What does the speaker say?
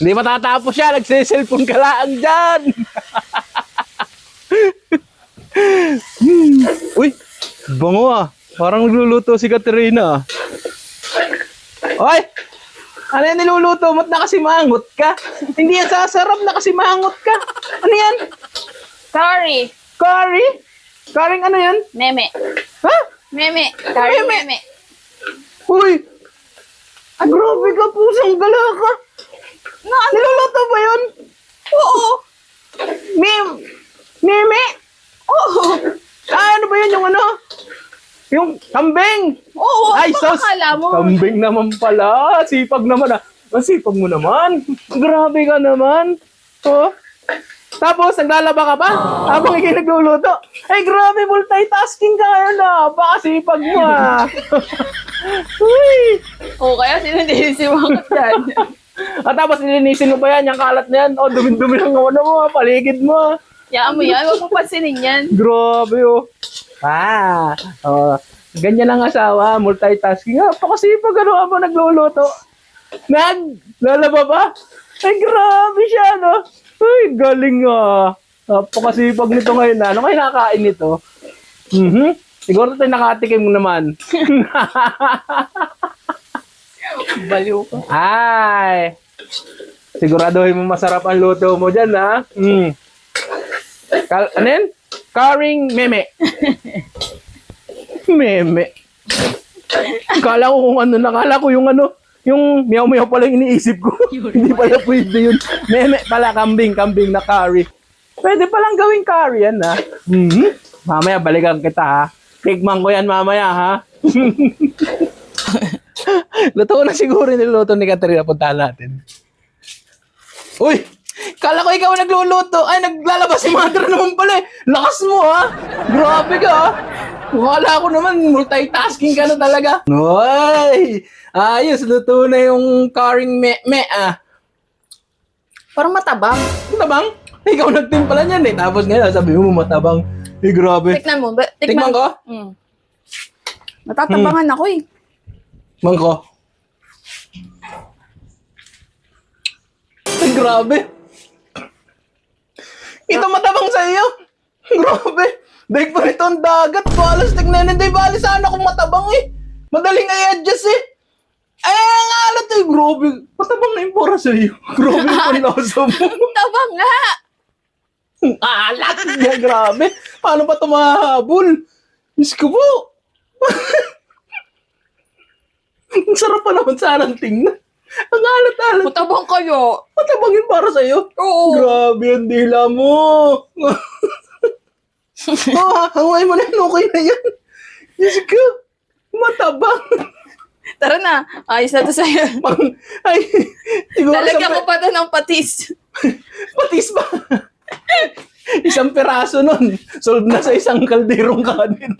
Hindi matatapos siya. Nagsiselfon ka lang dyan. Uy, bango ah. Parang nagluluto si Katerina. Oy! Ano yan niluluto mo't nakasimangot ka? Hindi yan sasarap, nakasimangot ka. Ano yan? Curry. Curry? Curry ano yan? Meme. Ha? Meme. Curry Meme. meme. Uy! Ay, grabe ka, pusang gala ka. Niluluto ba yun? Oo. Meme? Oo. Ano ba yun yung ano? Yung kambing! Oo. Ay, Ay, sus! akala mo. Kambing naman pala. Sipag naman ah. Masipag mo naman. Grabe ka naman. Oh. Tapos, naglalaba ka pa? Habang ikay nagluluto. Ay, grabe, multitasking ka ngayon ah. Baka sipag mo ah. Uy! Oo, kaya sinunod-isimangot yan. At tapos, nilinisin mo ba yan? Yung kalat na yan? Oh, dumi-dumi lang ano mo ah. Paligid mo ah. Yaan mo yan. Huwag mo pansinin yan. Grabe oh. Ganyan ang asawa, multitasking. Pakasipag ano habang nagluluto. Lalaba ba? Ay, grabe siya, no? Ay, galing ah. Pakasipag nito ngayon na. Ano kayo nakakain nito? Siguro tayo nakatikim naman. Baliw ko. Ay. Siguraduhin mo masarap ang luto mo dyan, ha? Ano yan? Currying meme. Meme. Kala ko kung ano, nakala ko yung ano, yung meow-meow pala yung iniisip ko. Hindi pala pwede yun. Meme pala, kambing na curry. Pwede palang gawing curry yan, ha? Mamaya, balikan kita, ha? Tikman ko yan mamaya, ha? Luto na siguro niluto ni Katerina. Puntahan natin. Uy! Kala ko ikaw nagluluto. Ay, naglalabas si mother naman pala eh. Lakas mo ha. Grabe ka ha. Kala ko naman, multitasking ka na talaga. Uy! Ayos, luto na yung currying me ah. Parang matabang. Matabang? Ikaw nagtimpala niyan eh. Tapos ngayon, sabi mo matabang. Eh, grabe. Tikman mo. Tikman ko? Natatabangan ako eh. Tikman ko. Ay, grabe. Ito matabang sa iyo. Grabe. Daig pa nito ang dagat. Balas, tignan. Hindi bali sana kung matabang eh. Madaling i-adjust eh. Ay, ang alat eh. Grabe. Matabang na yung para sa iyo. Grabe yung panlasa mo. Tabang nga. Alat. Yeah, grabe. Paano pa ito mahabol? Diyos ko po. Ang sarap pa naman sana ang tingnan. Ang alat-alat. Matabang kayo. Matabang yun para sa'yo? Oo. Grabe ang dila mo. Hangay mo na yun. Okay na yan. Diyos ko. Matabang. Tara na. Ayos na to sa'yo. Ay, siguro Lalagyan ko pa to ng patis. Patis ba? Isang peraso nun. Solve na sa isang kalderong kanin.